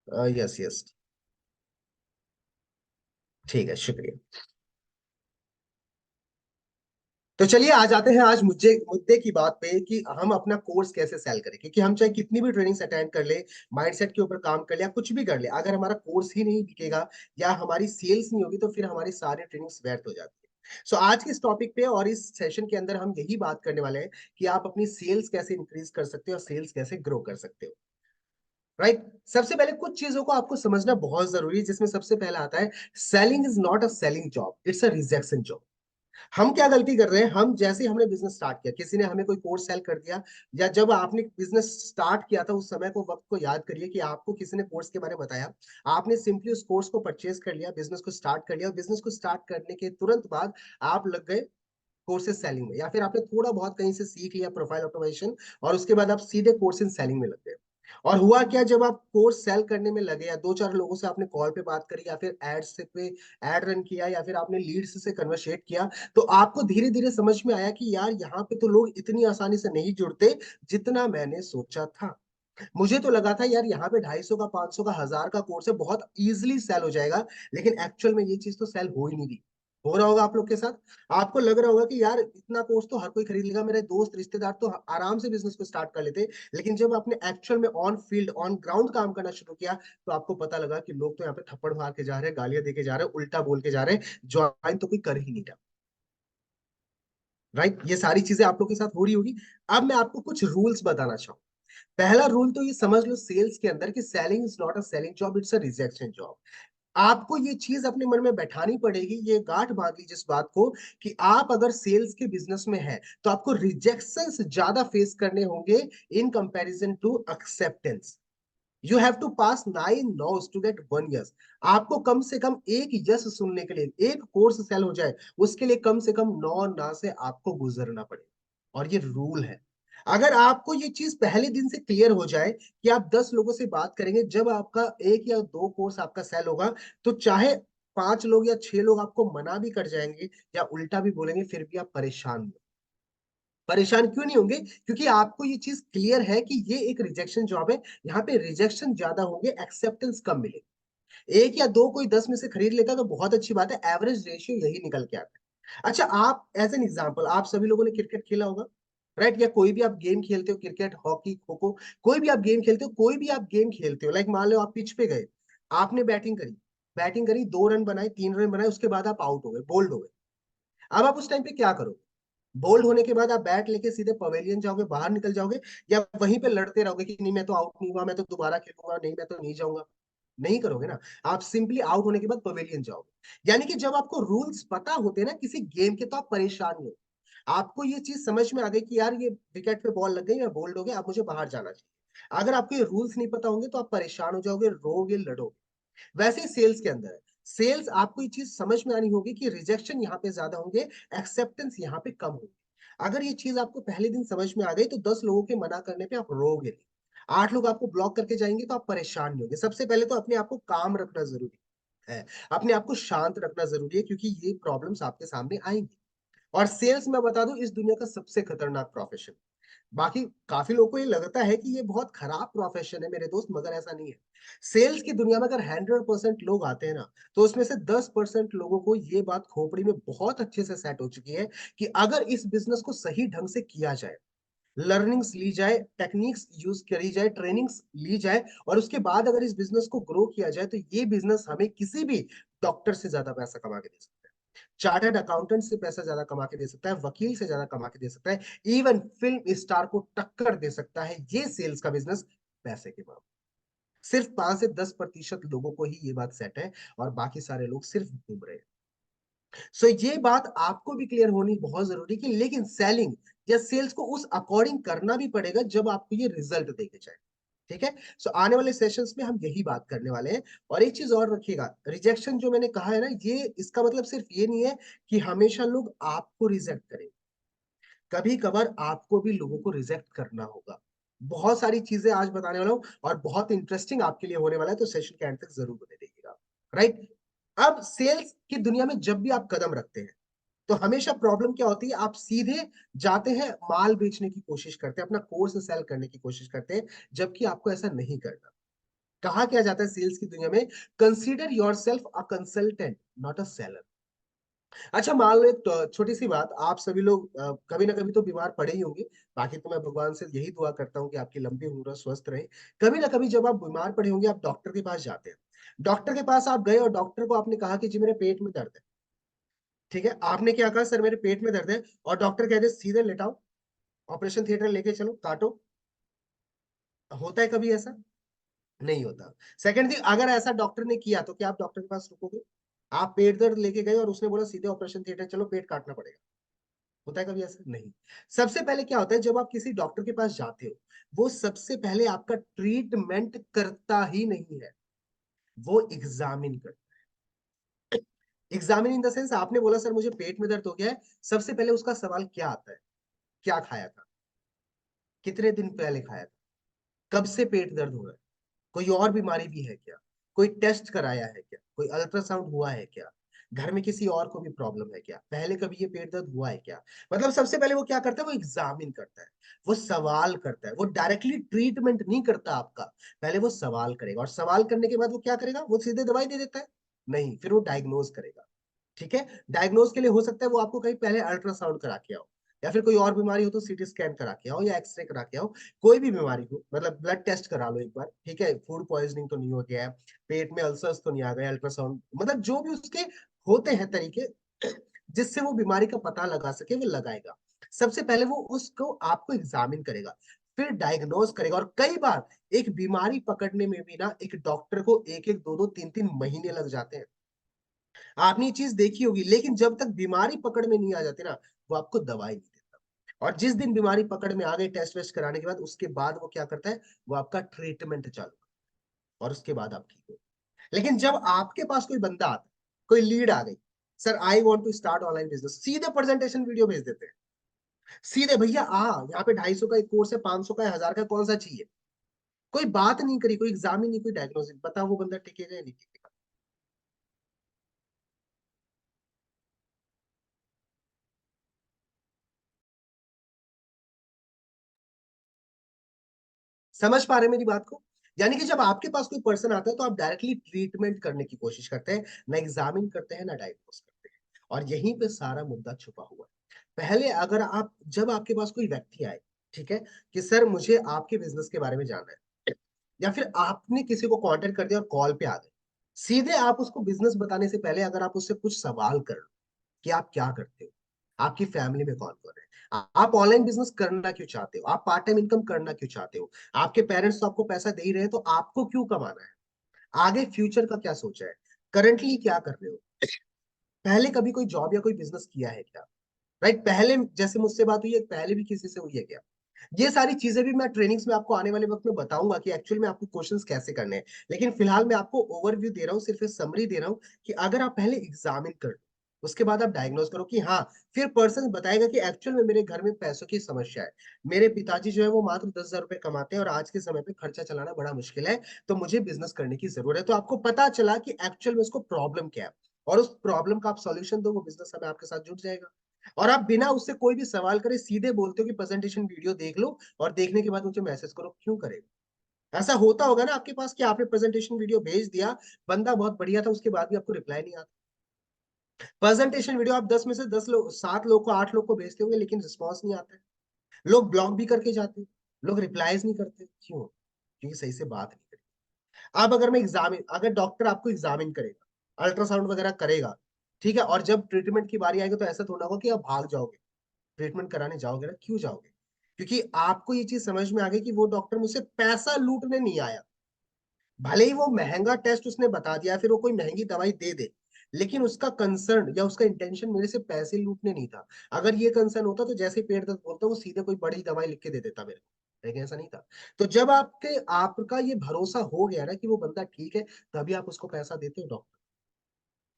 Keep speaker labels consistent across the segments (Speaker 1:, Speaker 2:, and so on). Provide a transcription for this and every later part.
Speaker 1: Yes yes. ठीक है, शुक्रिया। तो चलिए आ जाते हैं आज मुझे मुद्दे की बात पे कि हम अपना कोर्स कैसे सेल करें, क्योंकि हम चाहे कितनी भी ट्रेनिंग्स अटेंड कर ले, माइंडसेट के ऊपर काम कर ले या कुछ भी कर ले, अगर हमारा कोर्स ही नहीं बिकेगा या हमारी सेल्स नहीं होगी तो फिर हमारी सारी ट्रेनिंग्स व्यर्थ हो जाती है। सो आज के इस टॉपिक पे और इस सेशन के अंदर हम यही बात करने वाले हैं कि आप अपनी सेल्स कैसे इंक्रीज कर सकते हो और सेल्स कैसे ग्रो कर सकते हो। राइट। सबसे पहले कुछ चीजों को आपको समझना बहुत जरूरी है, जिसमें सबसे पहला आता है selling is not a selling job, it's a rejection job. हम क्या गलती कर रहे हैं, हम जैसे ही हमने बिजनेस स्टार्ट किया, किसी ने हमें कोई कोर्स सेल कर दिया, या जब आपने बिजनेस स्टार्ट किया था उस समय को, वक्त को याद करिए कि आपको किसी ने कोर्स के बारे में बताया, आपने सिंपली उस कोर्स को परचेज कर लिया, बिजनेस को स्टार्ट कर लिया, और बिजनेस को स्टार्ट करने के तुरंत बाद आप लग गए कोर्सेज सेलिंग में, या फिर आपने थोड़ा बहुत कहीं से सीख लिया प्रोफाइल ऑटोमेशन और उसके बाद आप सीधे कोर्सेज सेलिंग में लग गए। और हुआ क्या, जब आप कोर्स सेल करने में लगे या दो चार लोगों से आपने कॉल पे बात करी या फिर एड्स से पे एड रन किया या फिर आपने लीड्स से कन्वर्सेट किया, तो आपको धीरे धीरे समझ में आया कि यार यहाँ पे तो लोग इतनी आसानी से नहीं जुड़ते जितना मैंने सोचा था। मुझे तो लगा था यार यहाँ पे 250 का 500 का 1000 का कोर्स है, बहुत इजीली सेल हो जाएगा, लेकिन एक्चुअल में ये चीज तो सेल हो ही नहीं रही। हो रहा होगा आप लोग के साथ। आपको लग रहा होगा कि यार इतना कोर्स तो हर कोई खरीद लेगा, मेरे दोस्त रिश्तेदार तो आराम से बिजनेस को स्टार्ट कर लेते, लेकिन जब आपने एक्चुअल में ऑन फील्ड ऑन ग्राउंड काम करना शुरू किया तो आपको पता लगा कि लोग तो यहाँ पे थप्पड़ मार के जा रहे हैं, गालियां दे के जा रहे हैं, उल्टा बोल के जा रहे हैं, ज्वाइन तो कोई कर ही नहीं रहा। राइट, ये सारी चीजें आप लोग के साथ हो रही होगी। अब मैं आपको कुछ रूल्स बताना चाहूँ। पहला रूल तो ये समझ लो सेल्स के अंदर कि selling is not a selling job, it's a rejection job. आपको ये चीज अपने मन में बैठानी पड़ेगी, ये गांठ बांध ली जिस बात को कि आप अगर सेल्स के बिजनेस में हैं तो आपको रिजेक्शंस ज्यादा फेस करने होंगे in comparison to acceptance. You have to pass 9 noes to get 1 yes. आपको कम से कम एक यस सुनने के लिए, एक कोर्स सेल हो जाए उसके लिए कम से कम 9 ना से आपको गुजरना पड़े। और ये रूल है। अगर आपको ये चीज पहले दिन से क्लियर हो जाए कि आप 10 लोगों से बात करेंगे, जब आपका एक या दो कोर्स आपका सेल होगा, तो चाहे 5 लोग या 6 लोग आपको मना भी कर जाएंगे या उल्टा भी बोलेंगे, फिर भी आप परेशान नहीं। परेशान क्यों नहीं होंगे? क्योंकि आपको ये चीज क्लियर है कि ये एक रिजेक्शन जॉब है, यहाँ पे रिजेक्शन ज्यादा होंगे, एक्सेप्टेंस कम मिले। एक या दो कोई 10 में से खरीद लेता तो बहुत अच्छी बात है, एवरेज रेशियो यही निकल के आता है। अच्छा, आप एज एन एग्जांपल, आप सभी लोगों ने क्रिकेट खेला होगा, राइट? या कोई भी आप गेम खेलते हो, क्रिकेट, हॉकी, खो खो, कोई भी आप गेम खेलते हो, कोई भी आप गेम खेलते हो, लाइक मान लो आप पिच पे गए, आपने बैटिंग करी, 2 रन बनाए, 3 रन बनाए, उसके बाद आप आउट हो गए, बोल्ड हो गए। अब आप उस टाइम पे क्या करोगे? बोल्ड होने के बाद आप बैट लेके सीधे पवेलियन जाओगे, बाहर निकल जाओगे, या वहीं पे लड़ते रहोगे कि नहीं मैं तो आउट नहीं हुआ, मैं तो दोबारा खेलूंगा, नहीं मैं तो नहीं जाऊंगा? नहीं करोगे ना। आप सिंपली आउट होने के बाद पवेलियन जाओगे। यानी कि जब आपको रूल्स पता होते हैं ना किसी गेम के, तो आप परेशान नहीं हो। आपको ये चीज समझ में आ गई कि यार ये विकेट पे बॉल लग गई, मैं बोल्ड हो गया, अब मुझे बाहर जाना चाहिए। अगर आपको ये रूल्स नहीं पता होंगे तो आप परेशान हो जाओगे, रोगे, लड़ोगे। वैसे ही सेल्स के अंदर है। सेल्स आपको ये चीज समझ में आनी होगी कि रिजेक्शन यहाँ पे ज्यादा होंगे, एक्सेप्टेंस यहाँ पे कम होगी। अगर ये चीज आपको पहले दिन समझ में आ गई तो 10 लोगों के मना करने पे आप रोगे नहीं। 8 लोग आपको ब्लॉक करके जाएंगे तो आप परेशान नहीं होंगे। सबसे पहले तो अपने आप को काम रखना जरूरी है, अपने आप को शांत रखना जरूरी है, क्योंकि ये प्रॉब्लम्स आपके सामने आएंगी। और सेल्स मैं बता दूं, इस दुनिया का सबसे खतरनाक प्रोफेशन। बाकी काफी लोगों को ये लगता है कि ये बहुत खराब प्रोफेशन है मेरे दोस्त, मगर ऐसा नहीं है। सेल्स की दुनिया में अगर 100% लोग आते हैं ना, तो उसमें से 10% लोगों को ये बात खोपड़ी में बहुत अच्छे से सेट हो चुकी है कि अगर इस बिजनेस को सही ढंग से किया जाए, लर्निंग्स ली जाए, टेक्निक्स यूज करी जाए, ट्रेनिंग्स ली जाए, और उसके बाद अगर इस बिजनेस को ग्रो किया जाए, तो ये बिजनेस हमें किसी भी डॉक्टर से ज्यादा पैसा कमा के दे सकता है, चार्टर्ड अकाउंटेंट से पैसा ज्यादा कमा के दे सकता है, वकील से ज्यादा कमा के दे सकता है, इवन फिल्म स्टार को टक्कर दे सकता है ये सेल्स का बिजनेस, पैसे के मामले। सिर्फ 5 से 10% लोगों को ही ये बात सेट है, और बाकी सारे लोग सिर्फ घूम रहे हैं। सो ये बात आपको भी क्लियर होनी बहुत जरूरी कि लेकिन सेलिंग या सेल्स को उस अकॉर्डिंग करना भी पड़ेगा जब आपको ये रिजल्ट देके जाए। ठीक है। सो आने वाले सेशंस में हम यही बात करने वाले हैं। और एक चीज और रखिएगा, रिजेक्शन जो मैंने कहा है ना, ये इसका मतलब सिर्फ ये नहीं है कि हमेशा लोग आपको रिजेक्ट करें। कभी कभार आपको भी लोगों को रिजेक्ट करना होगा। बहुत सारी चीजें आज बताने वाला हूँ और बहुत इंटरेस्टिंग आपके लिए होने वाला है, तो सेशन के एंड तक जरूर बने रहिएगा। राइट। अब सेल्स की दुनिया में जब भी आप कदम रखते हैं, तो हमेशा प्रॉब्लम क्या होती है, आप सीधे जाते हैं, माल बेचने की कोशिश करते हैं, अपना कोर्स सेल करने की कोशिश करते हैं, जबकि आपको ऐसा नहीं करना। कहा क्या जाता है सेल्स की दुनिया में, consider yourself a consultant not a seller. अच्छा मान लो एक छोटी सी बात, आप सभी लोग कभी ना कभी तो बीमार पड़े ही होंगे। बाकी तो मैं भगवान से यही दुआ करता हूँ कि आपकी लंबी उम्र और स्वस्थ रहे। कभी ना कभी जब आप बीमार पड़े होंगे, आप डॉक्टर के पास जाते हैं। डॉक्टर के पास आप गए और डॉक्टर को आपने कहा कि जी मेरे पेट में दर्द है। ठीक है, आपने क्या कहा, सर मेरे पेट में दर्द है, और डॉक्टर कहते सीधे लेटाओ, ऑपरेशन थिएटर लेके चलो, काटो। होता है कभी ऐसा? नहीं होता। सेकंड थिंग, अगर ऐसा डॉक्टर ने किया तो क्या आप डॉक्टर के पास रुकोगे? आप पेट दर्द लेके गए और उसने बोला सीधे ऑपरेशन थिएटर चलो, पेट काटना पड़ेगा। होता है कभी ऐसा? नहीं। सबसे पहले क्या होता है, जब आप किसी डॉक्टर के पास जाते हो, वो सबसे पहले आपका ट्रीटमेंट करता ही नहीं है, वो एग्जामिन करता है। एग्जामिन इन द सेंस, आपने बोला सर मुझे पेट में दर्द हो गया है, सबसे पहले उसका सवाल क्या आता है, क्या खाया था, कितने दिन पहले खाया था, कब से पेट दर्द हो रहा है, कोई और बीमारी भी है क्या, कोई टेस्ट कराया है क्या, कोई अल्ट्रासाउंड हुआ है क्या, घर में किसी और को भी प्रॉब्लम है क्या, पहले कभी ये पेट दर्द हुआ है क्या। मतलब सबसे पहले वो क्या करता है, वो एग्जामिन करता है, वो सवाल करता है, वो डायरेक्टली ट्रीटमेंट नहीं करता आपका। पहले वो सवाल करेगा, और सवाल करने के बाद वो क्या करेगा, वो सीधे दवाई दे देता है? नहीं, फिर वो डायग्नोज करेगा। ठीक है, डायग्नोज के लिए हो सकता है वो आपको कहीं पहले अल्ट्रासाउंड करा के आओ, या फिर कोई और बीमारी हो तो सीटी स्कैन करा के आओ या एक्सरे करा के आओ। कोई भी बीमारी हो, मतलब ब्लड टेस्ट करा लो एक बार, ठीक है, फूड पॉइजनिंग तो नहीं हो गया है, पेट में अल्सर्स तो नहीं आ गए, अल्ट्रासाउंड, मतलब जो भी उसके होते हैं तरीके जिससे वो बीमारी का पता लगा सके, वो लगाएगा। सबसे पहले वो उसको आपको एग्जामिन करेगा, फिर डायग्नोज करेगा। और कई बार एक बीमारी पकड़ने में भी ना एक डॉक्टर को एक एक दो दो तीन तीन महीने लग जाते हैं। आपने ये चीज देखी होगी, लेकिन जब तक बीमारी पकड़ में नहीं आ जाती ना, वो आपको दवाई नहीं देता। और जिस दिन बीमारी पकड़ में आ गई टेस्ट वेस्ट कराने के बाद, उसके बाद वो क्या करता है, वो आपका ट्रीटमेंट चालू करता है, और उसके बाद आप ठीक हो। लेकिन जब आपके पास कोई बंदा आता है, कोई लीड आ गई, sir I want to start online business, सीधे प्रेजेंटेशन वीडियो भेज देते हैं। सीधे भैया यहाँ पे 250 का एक कोर्स है, 500 का है, 1000 का, कौन सा चाहिए। कोई बात नहीं करी, कोई एग्जाम ही नहीं, कोई डायग्नोसिस, बता वो बंदा टिकेगा या नहीं टिकेगा। समझ पा रहे हैं मेरी बात को? यानी कि जब आपके पास कोई पर्सन आता है तो आप डायरेक्टली ट्रीटमेंट करने की कोशिश करते हैं, ना एग्जामिन करते हैं, ना डायग्नोस करते हैं। और यहीं पे सारा मुद्दा छुपा हुआ है। पहले अगर आप, जब आपके पास कोई व्यक्ति आए, ठीक है, कि सर मुझे आपके बिजनेस के बारे में जानना है, या फिर आपने किसी को कांटेक्ट कर दिया और कॉल पे आ गए, सीधे आप उसको बिजनेस बताने से पहले अगर आप उससे कुछ सवाल कर लो कि आप क्या करते हो, आपकी फैमिली में कौन कौन है, आप ऑनलाइन बिजनेस करना क्यों चाहते हो, आप पार्ट टाइम इनकम करना क्यों चाहते हो, आपके पेरेंट्स तो आपको पैसा दे ही रहे हैं, तो आपको क्यों कमाना है, आगे फ्यूचर का क्या सोचा है, करंटली क्या कर रहे हो, पहले कभी कोई जॉब या कोई बिजनेस किया है क्या, राइट, पहले जैसे मुझसे बात हुई है, पहले भी किसी से हुई है क्या। ये सारी चीजें भी मैं ट्रेनिंग्स में आपको आने वाले वक्त में बताऊंगा कि एक्चुअल में आपको क्वेश्चंस कैसे करने हैं। लेकिन फिलहाल मैं आपको ओवरव्यू दे रहा हूँ, सिर्फ समरी दे रहा हूँ कि अगर आप पहले एग्जामिन कर लो, उसके बाद आप डायग्नोज करो कि हाँ, फिर पर्सन बताएगा कि एक्चुअल में मेरे घर में पैसों की समस्या है, मेरे पिताजी जो है वो मात्र 10,000 रुपए कमाते हैं और आज के समय पे खर्चा चलाना बड़ा मुश्किल है, तो मुझे बिजनेस करने की जरूरत है। तो आपको पता चला कि एक्चुअल में उसको प्रॉब्लम क्या है, और उस प्रॉब्लम का आप सॉल्यूशन दो, वो बिजनेस हमें आपके साथ जुड़ जाएगा। और आप बिना उससे कोई भी सवाल करे सीधे बोलते हो कि प्रेजेंटेशन वीडियो देख लो और देखने के बाद मुझे मैसेज करो, क्यों करेगा? ऐसा होता होगा ना आपके पास कि आपने प्रेजेंटेशन वीडियो भेज दिया, बंदा बहुत बढ़िया था, उसके बाद भी आपको रिप्लाई नहीं आता। प्रेजेंटेशन वीडियो आप 10 में से 10 लोग, 7 लोग को, 8 लोग को भेजते होंगे, लेकिन रिस्पॉन्स नहीं आता है। लोग ब्लॉक भी करके जाते हैं, लोग रिप्लाईज नहीं करते, क्यों? क्योंकि सही से बात नहीं करी। अब अगर मैं एग्जामिन, अगर डॉक्टर आपको एग्जामिन करेगा, अल्ट्रासाउंड वगैरह करेगा, ठीक है, और जब ट्रीटमेंट की बारी आएगी तो ऐसा थोड़ा होगा कि आप भाग जाओगे, ट्रीटमेंट कराने जाओगे ना, क्यों जाओगे? क्योंकि आपको ये चीज समझ में आ गई कि वो डॉक्टर मुझसे पैसा लूटने नहीं आया। भले ही वो महंगा टेस्ट उसने बता दिया, फिर वो कोई महंगी दवाई दे दे, लेकिन उसका कंसर्न या उसका इंटेंशन मेरे से पैसे लूटने नहीं था। अगर ये कंसर्न होता तो जैसे ही पेट दर्द बोलता वो सीधे कोई बड़ी दवाई लिख के दे देता मेरे को, लेकिन ऐसा नहीं था। तो जब आपके आपका ये भरोसा हो गया ना कि वो बंदा ठीक है, तभी आप उसको पैसा देते हो डॉक्टर,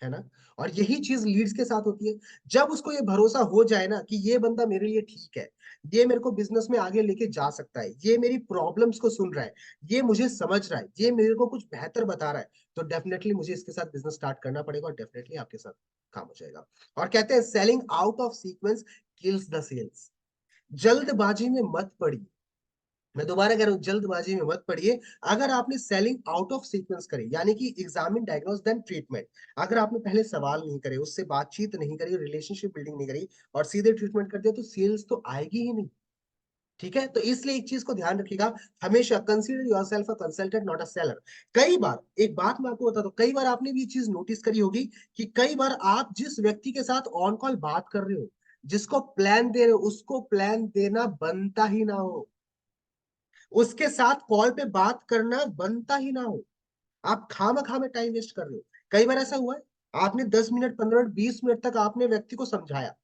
Speaker 1: है ना। और यही चीज लीड्स के साथ होती है। जब उसको ये भरोसा हो जाए ना कि ये बंदा मेरे लिए ठीक है, ये मेरे को बिजनेस में आगे लेके जा सकता है, ये मेरी प्रॉब्लम्स को सुन रहा है, ये मुझे समझ रहा है, ये मेरे को कुछ बेहतर बता रहा है, तो डेफिनेटली मुझे इसके साथ बिजनेस स्टार्ट करना पड़ेगा, और डेफिनेटली आपके साथ काम हो जाएगा। और कहते हैं selling out of sequence kills the sales. जल्दबाजी में मत पड़ी, मैं दोबारा कह रहा हूँ, जल्दबाजी में मत पड़िए। अगर आपने सेलिंग आउट ऑफ सीक्वेंस करी, यानी कि एग्जामिन, डायग्नोस देन ट्रीटमेंट, अगर आपने पहले सवाल नहीं करे, उससे बातचीत नहीं करी, रिलेशनशिप बिल्डिंग नहीं करी और सीधे ट्रीटमेंट कर दिया, तो सेल्स तो आएगी ही नहीं। ठीक है, तो इसलिए एक चीज को ध्यान रखिएगा, हमेशा consider yourself a consultant not a seller. कई बार, एक बात मैं आपको बताता हूँ, कई बार आपने भी ये चीज नोटिस करी होगी कि कई बार आप जिस व्यक्ति के साथ ऑन कॉल बात कर रहे हो, जिसको प्लान दे रहे हो, उसको प्लान देना बनता ही ना हो, उसके साथ कॉल पे बात करना बनता ही ना हो, आप खामा में टाइम वेस्ट कर रहे हो। कई बार ऐसा हुआ है, आपने 10 मिनट, 15 मिनट, 20 मिनट तक आपने व्यक्ति को समझाया,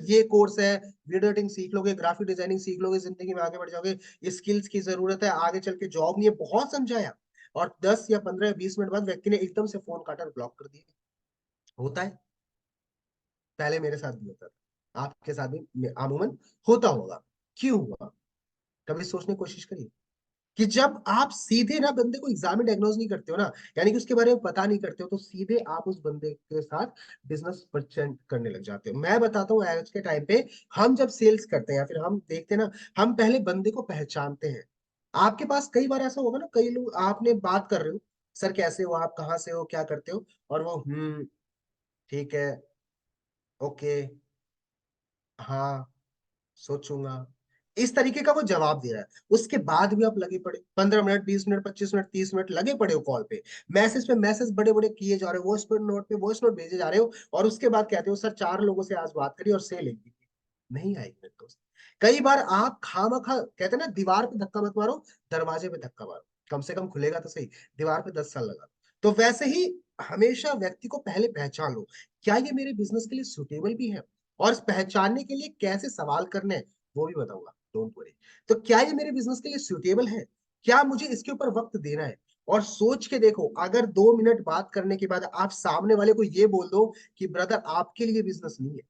Speaker 1: ये कोर्स है, वीडियो एडिटिंग सीख लोगे, ग्राफिक डिजाइनिंग सीख लोगे, जिंदगी में आगे बढ़ जाओगे, स्किल्स की जरूरत है, आगे चल के जॉब नहीं है, बहुत समझाया, और 10 या 15 या 20 मिनट बाद व्यक्ति ने एकदम से फोन काटा और ब्लॉक कर दिया। होता है, पहले मेरे साथ भी होता था, आपके साथ भी अमूमन होता होगा। क्यों हुआ? कभी सोचने की कोशिश करिए कि जब आप सीधे ना बंदे को एग्जाम में डायग्नोज नहीं करते हो ना, यानी कि उसके बारे में पता नहीं करते हो, तो सीधे आप उस बंदे के साथ बिजनेस परचेंट करने लग जाते हो। मैं बताता हूँ, आज के टाइम पे हम जब सेल्स करते हैं या फिर हम देखते हैं ना, हम पहले बंदे को पहचानते हैं। आपके पास कई बार ऐसा होगा ना, कई लोग, आपने बात कर रहे हो, सर कैसे हो, आप कहाँ से हो, क्या करते हो, और वो ठीक है, ओके, हाँ, सोचूंगा, इस तरीके का वो जवाब दे रहा है। उसके बाद भी आप लगे पड़े, 15 मिनट, 20 मिनट, 25 मिनट, 30 मिनट लगे पड़े हो कॉल पे मैसेज बड़े बड़े किए जा रहे हो, वॉइस नोट भेजे जा रहे हो, और उसके बाद कहते हो सर 4 लोगों से आज बात करी और सेल एक भी नहीं आएगी मेरे दोस्त। कई बार आप खामखा, कहते हैं ना, दीवार पे धक्का मत मारो, दरवाजे पे धक्का मारो, कम से कम खुलेगा तो सही, दीवार पे 10 साल लगा दो। तो वैसे ही हमेशा व्यक्ति को पहले पहचान लो, क्या ये मेरे बिजनेस के लिए सुटेबल भी है, और इस पहचानने के लिए कैसे सवाल करने हैं वो भी बताऊंगा, डोंट वरी। तो क्या ये मेरे बिजनेस के लिए सुटेबल है, क्या मुझे इसके ऊपर वक्त देना है? और सोच के देखो, अगर 2 मिनट बात करने के बाद आप सामने वाले को ये बोल दो कि ब्रदर आपके लिए बिजनेस नहीं है,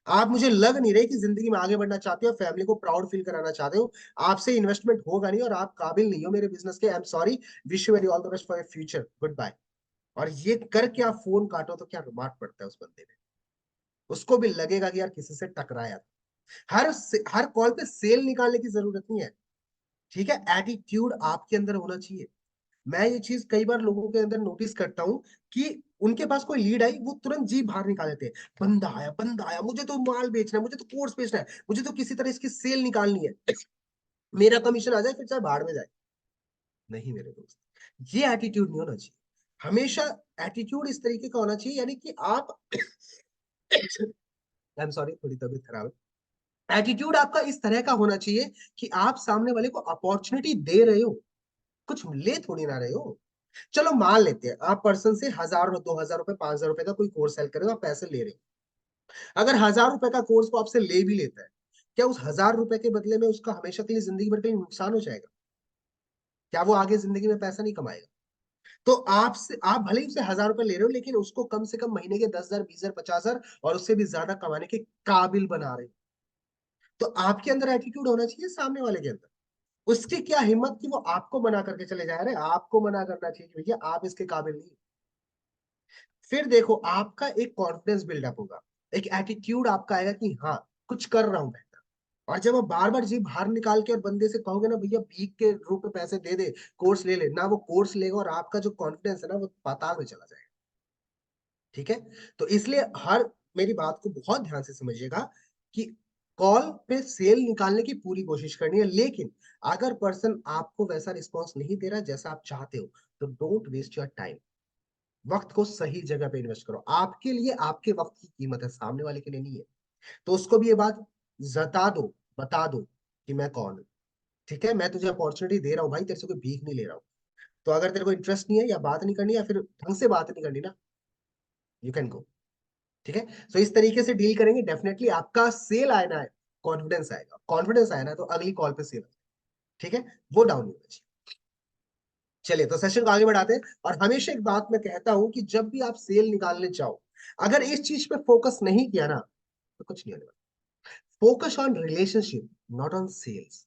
Speaker 1: आप मुझे लग नहीं रहे कि जिंदगी में आगे बढ़ना चाहते हो, फैमिली को प्राउड फील कराना चाहते हो, आपसे इन्वेस्टमेंट होगा नहीं और आप काबिल नहीं हो मेरे बिजनेस के, I am sorry, wish you very all the best for your future, good bye. और ये करके आप फोन काटो, तो क्या रिमार्क पड़ता है उस बंदे में, उसको भी लगेगा कि यार किसी से टकराया। हर कॉल पे सेल निकालने की जरूरत नहीं है। ठीक है, एटीट्यूड आपके अंदर होना चाहिए। मैं ये चीज कई बार लोगों के अंदर नोटिस करता हूँ कि उनके पास कोई लीड आई, वो तुरंत जी बाहर निकाल देते हैं, बंदा आया, मुझे तो माल बेचना है, मुझे तो कोर्स बेचना है, मुझे तो किसी तरह इसकी सेल निकालनी है, मेरा कमीशन आ जाए, फिर चाहे बाहर में जाए। नहीं मेरे दोस्त, ये एटीट्यूड नहीं होना चाहिए। हमेशा एटीट्यूड इस तरीके का होना चाहिए, यानी कि आप आई एम सॉरी, थोड़ी तबीयत खराब है। एटीट्यूड आपका इस तरह का होना चाहिए कि आप सामने वाले को अपॉर्चुनिटी दे रहे हो, कुछ ले थोड़ी ना रहे हो। चलो मान लेते हैं, आप पर्सन से 1000 2 हजार रुपए, 5000 रुपए का कोई कोर्स सेल कर रहे हो, आप पैसे ले रहे हो। अगर 1000 रुपए का कोर्स को आपसे ले भी लेता है, क्या उस 1000 रुपए के बदले में उसका हमेशा के लिए जिंदगी भर के लिए नुकसान हो जाएगा? क्या वो आगे जिंदगी में पैसा नहीं कमाएगा? तो आपसे, आप भले ही उसे 1000 रुपए ले रहे हो, लेकिन उसको कम से कम महीने के 10,000, 20,000, 50,000 और उससे भी ज्यादा कमाने के काबिल बना रहे हो। तो आपके अंदर एटीट्यूड होना चाहिए, सामने वाले के अंदर उसकी क्या हिम्मत कि वो आपको मना करके चले जा रहे हैं, आपको मना करना चाहिए कि भैया आप इसके काबिल नहीं। फिर देखो, आपका एक कॉन्फिडेंस बिल्डअप होगा, एक एटीट्यूड आपका आएगा कि हाँ, कुछ कर रहा हूं बेहतर। और जब आप बार बार जी बाहर निकाल के और बंदे से कहोगे ना भैया भीख के रूप में पैसे दे दे, कोर्स ले ले ना, वो कोर्स लेगा और आपका जो कॉन्फिडेंस है ना, वो पाताल में चला जाएगा। ठीक है, तो इसलिए हर, मेरी बात को बहुत ध्यान से समझिएगा कि कॉल पे सेल निकालने की पूरी कोशिश करनी है, लेकिन अगर पर्सन आपको वैसा रिस्पॉन्स नहीं दे रहा जैसा आप चाहते हो, तो डोंट वेस्ट योर टाइम। वक्त को सही जगह पे इन्वेस्ट करो, आपके लिए आपके वक्त की कीमत है, सामने वाले के लिए नहीं है। तो उसको भी ये बात जता दो, बता दो कि मैं कौन हूं। ठीक है, मैं तुझे अपॉर्चुनिटी दे रहा हूँ भाई, तेरे से कोई भीख नहीं ले रहा हूँ। तो अगर तेरे को इंटरेस्ट नहीं है, या बात नहीं करनी, या फिर ढंग से बात नहीं करनी ना, यू कैन गो। ठीक है, सो इस तरीके से डील करेंगे, डेफिनेटली आपका सेल आना है, कॉन्फिडेंस आएगा, कॉन्फिडेंस आया ना तो अगली कॉल पे सेल। ठीक है, वो डाउन नहीं होना चाहिए। चलिए, तो सेशन को आगे बढ़ाते हैं। और हमेशा एक बात मैं कहता हूं कि जब भी आप सेल निकालने जाओ, अगर इस चीज पे फोकस नहीं किया ना, तो कुछ नहीं होने वाला। Focus on relationship, not on sales.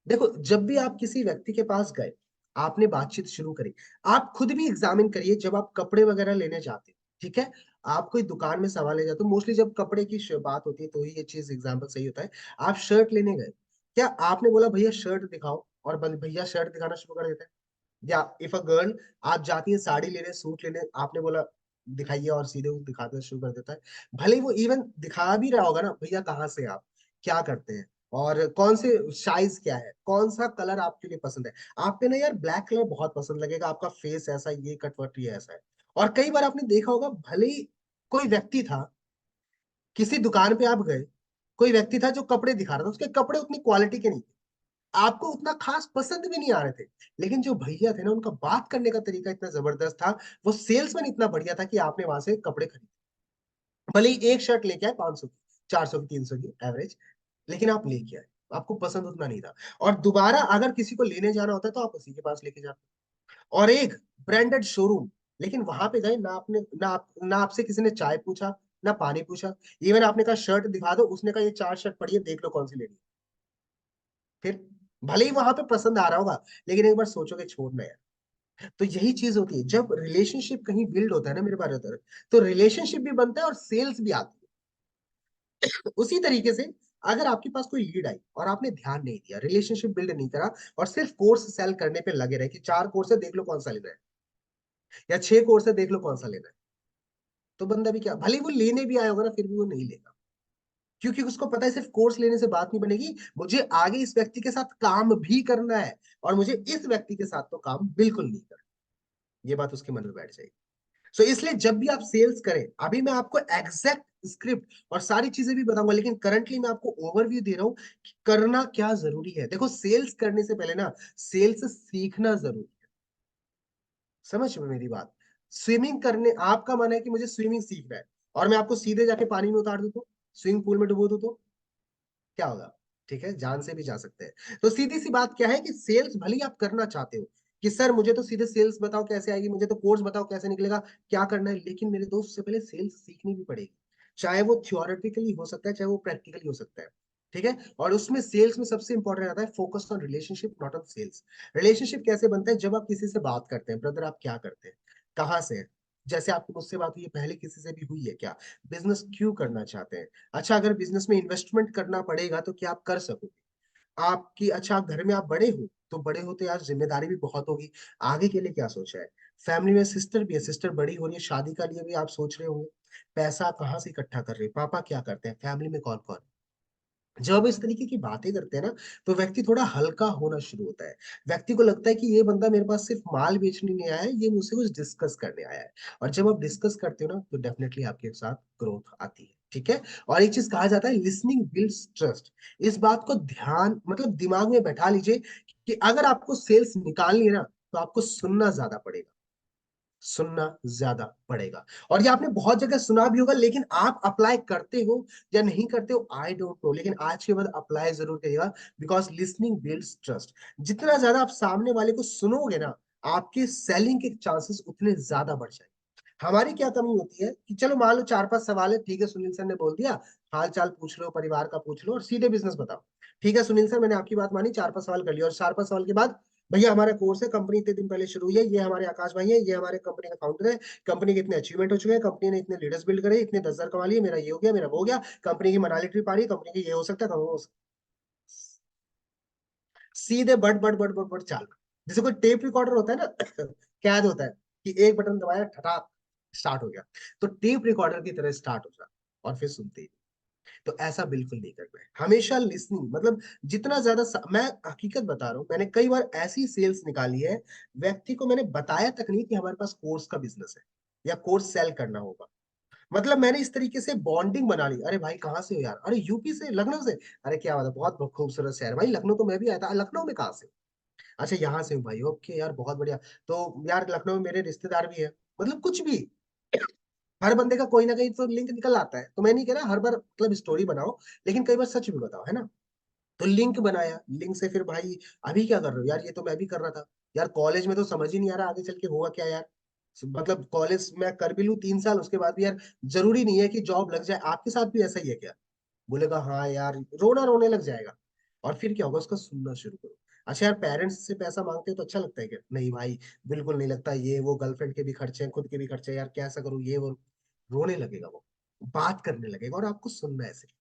Speaker 1: देखो, जब भी आप किसी व्यक्ति के पास गए, आपने बातचीत शुरू करी, आप खुद भी एग्जामिन करिए, जब आप कपड़े वगैरह लेने जाते हो, ठीक है, आप कोई दुकान में सामान ले जाते हो, मोस्टली जब कपड़े की बात होती है तो ही ये चीज एग्जाम्पल सही होता है। आप शर्ट लेने गए, क्या आपने बोला भैया शर्ट दिखाओ और भैया शर्ट दिखाना शुरू कर देता है? या इफ अ गर्ल, आप जाती है साड़ी लेने, सूट लेने, आपने बोला दिखाइए और सीधे वो दिखाना शुरू कर देता है। भले ही वो इवन दिखा भी रहा होगा ना, भैया कहाँ से आप, क्या करते हैं, और कौन से साइज क्या है, कौन सा कलर आपके लिए पसंद है। आप पे ना यार ब्लैक कलर बहुत पसंद लगेगा, आपका फेस ऐसा, ये कटवट ये ऐसा है। और कई बार आपने देखा होगा, भले ही कोई व्यक्ति था, किसी दुकान पे आप गए, कोई व्यक्ति था जो कपड़े दिखा रहा था, उसके कपड़े उतनी क्वालिटी के नहीं थे, आपको उतना खास पसंद भी नहीं आ रहे थे, लेकिन जो भैया थे ना, उनका बात करने का तरीका इतना जबरदस्त था, वो सेल्समैन इतना बढ़िया था कि आपने वहां से कपड़े खरीदे। भले ही एक शर्ट लेके आए 500 की, 400 की, 300 की एवरेज, लेकिन आप लेके आए, आपको पसंद उतना नहीं था। और दोबारा अगर किसी को लेने जाना होता है तो आप उसी के पास लेके जाते। और एक ब्रांडेड शोरूम, लेकिन वहां पे गए ना, आपने ना आपसे किसी ने चाय पूछा, ना पानी पूछा, इवन आपने कहा शर्ट दिखा दो, उसने कहा ये 4 शर्ट पड़ी है, देख लो कौन सी लेनी है। फिर भले ही वहां पे पसंद आ रहा होगा, लेकिन एक बार सोचोगे छोड़ना यार। तो यही चीज होती है, जब रिलेशनशिप कहीं बिल्ड होता है ना मेरे बारे में, तो रिलेशनशिप भी बनता है और सेल्स भी आती है। उसी तरीके से अगर आपके पास कोई लीड आई और आपने ध्यान नहीं दिया, रिलेशनशिप बिल्ड नहीं करा, और सिर्फ कोर्स सेल करने पे लगे रहे कि 4 कोर्स है देख लो कौन सा लेना है, या 6 कोर्स है देख लो कौन सा लेना है, तो बंदा भी क्या, भले ही वो लेने भी आया होगा ना, फिर भी वो नहीं लेगा। क्योंकि उसको पता है सिर्फ कोर्स लेने से बात नहीं बनेगी, मुझे आगे इस व्यक्ति के साथ काम भी करना है, और मुझे इस व्यक्ति के साथ तो काम बिल्कुल नहीं करना। ये बात उसके मन में बैठ जाएगी। सो इसलिए जब भी आप सेल्स करें, अभी मैं आपको एग्जैक्ट स्क्रिप्ट और सारी चीजें भी बताऊंगा, लेकिन करंटली मैं आपको ओवरव्यू दे रहा हूं कि करना क्या जरूरी है। देखो, सेल्स करने से पहले ना, सेल्स सीखना जरूरी है। समझ में मेरी बात? स्विमिंग करने, आपका मन है कि मुझे स्विमिंग सीखना है, और मैं आपको सीधे जाके पानी में उतार दूं तो, स्विमिंग पूल में डुबो दूं तो क्या होगा? ठीक है, जान से भी जा सकते हैं। तो सीधी सी बात क्या है कि सेल्स भले ही आप करना चाहते हो कि सर मुझे तो सीधे सेल्स बताओ कैसे आएगी, मुझे तो कोर्स बताओ कैसे निकलेगा, क्या करना है, लेकिन मेरे दोस्त, उससे पहले सेल्स सीखनी भी पड़ेगी। चाहे वो थियोरेटिकली हो सकता है, चाहे वो प्रैक्टिकली हो सकता है। ठीक है, और उसमें सेल्स में सबसे इंपॉर्टेंट आता है focus on relationship, not on sales. Relationship कैसे बनता है? जब आप किसी से बात करते हैं, ब्रदर आप क्या करते हैं, कहाँ से है, जैसे आपकी मुझसे बात हुई है, पहले किसी से भी हुई है क्या, बिजनेस क्यों करना चाहते हैं, अच्छा अगर बिजनेस में इन्वेस्टमेंट करना पड़ेगा तो क्या आप कर सकोगे, आपकी, अच्छा आप घर में आप बड़े हो, तो बड़े हो तो यार जिम्मेदारी भी बहुत होगी, आगे के लिए क्या सोचा है, फैमिली में सिस्टर भी है, सिस्टर बड़ी हो रही है, शादी का लिए भी आप सोच रहे होंगे, पैसा आप कहाँ से इकट्ठा कर रहे हैं, पापा क्या करते हैं, फैमिली में कौन कौन। जब हम इस तरीके की बातें करते हैं ना, तो व्यक्ति थोड़ा हल्का होना शुरू होता है। व्यक्ति को लगता है कि ये बंदा मेरे पास सिर्फ माल बेचने नहीं आया है, ये मुझसे कुछ डिस्कस करने आया है। और जब आप डिस्कस करते हो ना, तो डेफिनेटली आपके साथ ग्रोथ आती है। ठीक है, और एक चीज कहा जाता है, लिसनिंग बिल्ड्स ट्रस्ट। इस बात को ध्यान, मतलब दिमाग में बैठा लीजिए कि अगर आपको सेल्स निकालनी है ना, तो आपको सुनना ज्यादा पड़ेगा, सुनना ज्यादा पड़ेगा। और ये आपने बहुत जगह सुना भी होगा, लेकिन आप अप्लाई करते हो या नहीं करते हो, आई डोंट नो, लेकिन आज के बाद अप्लाई जरूर करिएगा। Because listening builds trust. जितना ज्यादा आप सामने वाले को सुनोगे ना, आपके सेलिंग के चांसेस उतने ज्यादा बढ़ जाएंगे। हमारी क्या कमी होती है कि चलो मान लो 4-5 सवाल है, ठीक है सुनील सर ने बोल दिया, हाल चाल पूछ लो, परिवार का पूछ लो और सीधे बिजनेस बताओ। ठीक है सुनील सर, मैंने आपकी बात मानी, 4-5 सवाल कर लिया, और 4-5 सवाल के बाद, भैया हमारा कोर्स है, कंपनी इतने दिन पहले शुरू हुई है, ये हमारे आकाश भाई है, ये हमारे कंपनी का फाउंडर है, कंपनी के इतने अचीवमेंट हो चुके हैं, कंपनी ने इतने लीडर्स बिल्ड करे, इतने 10,000 कमा लिए, मेरा ये हो गया, मेरा वो हो गया, कंपनी की मनाली ट्रिप आ रही है, कंपनी की ये हो सकता है, वो हो सकता है। सीधे but but but but but चाल, जैसे कोई टेप रिकॉर्डर होता है ना, कैद होता है कि एक बटन दबाया, ठटाक, स्टार्ट हो गया। तो टेप रिकॉर्डर की तरह स्टार्ट हो जाए और फिर सुनते ही। तो ऐसा बिल्कुल नहीं करना है, हमेशा लिसनिंग, मतलब जितना ज्यादा मैं हकीकत बता रहा हूँ, मैंने कई बार ऐसी सेल्स निकाली है, व्यक्ति को मैंने बताया तक नहीं कि हमारे पास कोर्स का बिजनेस है या कोर्स सेल करना होगा। मतलब मैंने इस तरीके से बॉन्डिंग बना ली, अरे भाई कहाँ से हो यार, अरे यूपी से, लखनऊ से, अरे क्या बात है, बहुत खूबसूरत शहर भाई, लखनऊ तो मैं भी आया था, लखनऊ में कहाँ से, अच्छा यहाँ से हूँ भाई, ओके यार बहुत बढ़िया, तो यार लखनऊ में मेरे रिश्तेदार भी है। मतलब कुछ भी, हर बंदे का कोई ना कहीं तो लिंक निकल आता है, तो मैं नहीं कह रहा हर बार मतलब स्टोरी बनाओ, लेकिन कई बार सच भी बताओ, है ना। तो लिंक बनाया, लिंक से फिर भाई अभी क्या कर रहे हो यार, ये तो मैं भी कर रहा था, यार कॉलेज में तो समझ ही नहीं आ रहा आगे चल के होगा क्या यार, मतलब कॉलेज में कर भी लूं 3 साल, उसके बाद भी यार जरूरी नहीं है कि जॉब लग जाए, आपके साथ भी ऐसा ही है क्या? बोलेगा हाँ यार, रोना रोने लग जाएगा। और फिर क्या होगा, उसका सुनना शुरू करो। अच्छा यार, पेरेंट्स से पैसा मांगते हैं तो अच्छा लगता है क्या? नहीं भाई, बिल्कुल नहीं लगता, ये वो गर्लफ्रेंड के भी खर्चे हैं, खुद के भी खर्चे हैं, यार कैसा करूँ ये वो, रोने लगेगा वो, बात करने लगेगा और आपको सुनना है सिर्फ।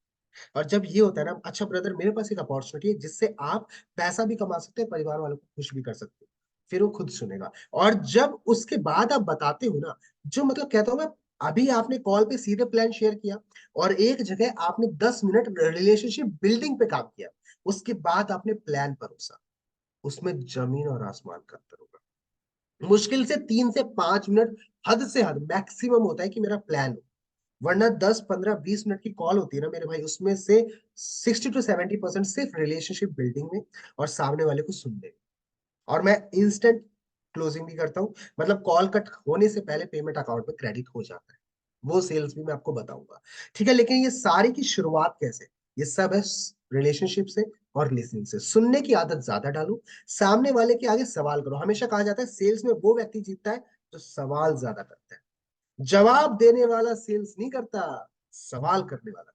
Speaker 1: और जब ये होता है ना, अच्छा ब्रदर मेरे पास एक अपॉर्चुनिटी है जिससे आप पैसा भी कमा सकते हैं, परिवार वालों को खुश भी कर सकते हो, फिर वो खुद सुनेगा। और जब उसके बाद आप बताते हो ना, जो मतलब कहता हूँ मैं, अभी आपने कॉल पे सीधे प्लान शेयर किया और एक जगह आपने 10 मिनट रिलेशनशिप बिल्डिंग पे काम किया, उसके बाद आपने प्लान परोसा, उसमें जमीन और आसमान का अंतर होगा। मुश्किल से 3 से 5 मिनट, हद से हद मैक्सिमम होता है कि मेरा प्लान हो, वरना 10 15 20 मिनट की कॉल होती है ना मेरे भाई, उसमें से 60 to 70% सिर्फ रिलेशनशिप बिल्डिंग में और सामने वाले को सुनने में। और मैं इंस्टेंट क्लोजिंग भी करता हूँ, मतलब कॉल कट होने से पहले पेमेंट अकाउंट में क्रेडिट हो जाता है। वो सेल्स भी मैं आपको बताऊंगा, ठीक है। लेकिन ये सारी की शुरुआत कैसे, ये सब है रिलेशनशिप से और लिसनिंग से। सुनने की आदत ज्यादा डालो, सामने वाले के आगे सवाल करो। हमेशा कहा जाता है सेल्स में वो व्यक्ति जीतता है जो सवाल ज्यादा करता है। जवाब देने वाला सेल्स नहीं करता, सवाल करने वाला।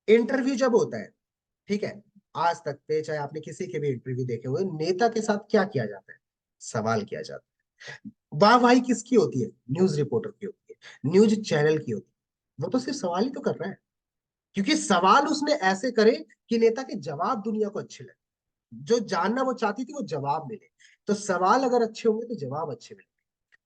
Speaker 1: इंटरव्यू जब होता है, ठीक है, आज तक पे चाहे आपने किसी के भी इंटरव्यू देखे हुए, नेता के साथ क्या किया जाता है, सवाल किया जाता है। वाहवाही किसकी होती है, न्यूज रिपोर्टर की होती है, न्यूज चैनल की होती है। वो तो सिर्फ सवाल ही तो कर रहा है, क्योंकि सवाल उसने ऐसे करे कि नेता के जवाब दुनिया को अच्छे लगे, जो जानना वो चाहती थी वो जवाब मिले। तो सवाल अगर अच्छे होंगे तो जवाब अच्छे मिलेंगे।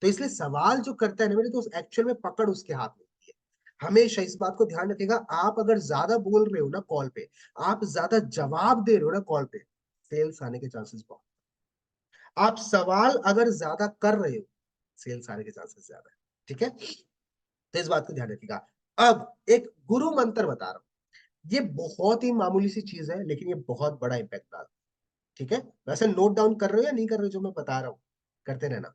Speaker 1: तो इसलिए सवाल जो करता है ना मेरे, तो एक्चुअल में पकड़ उसके हाथ में होती है। हमेशा इस बात को ध्यान रखिएगा, आप अगर ज्यादा बोल रहे हो ना कॉल पे, आप ज्यादा जवाब दे रहे हो ना कॉल पे, सेल्स आने के चांसेस बहुत। आप सवाल अगर ज्यादा कर रहे हो, सेल्स आने के चांसेस ज्यादा है, ठीक है। तो इस बात को ध्यान रखिएगा। अब एक गुरु मंत्र बता रहा हूं, ये बहुत ही मामूली सी चीज है लेकिन ये बहुत बड़ा इम्पैक्ट डालता है, ठीक है। वैसे नोट डाउन कर रहे हो या नहीं कर रहे हो जो मैं बता रहा हूँ, करते रहना।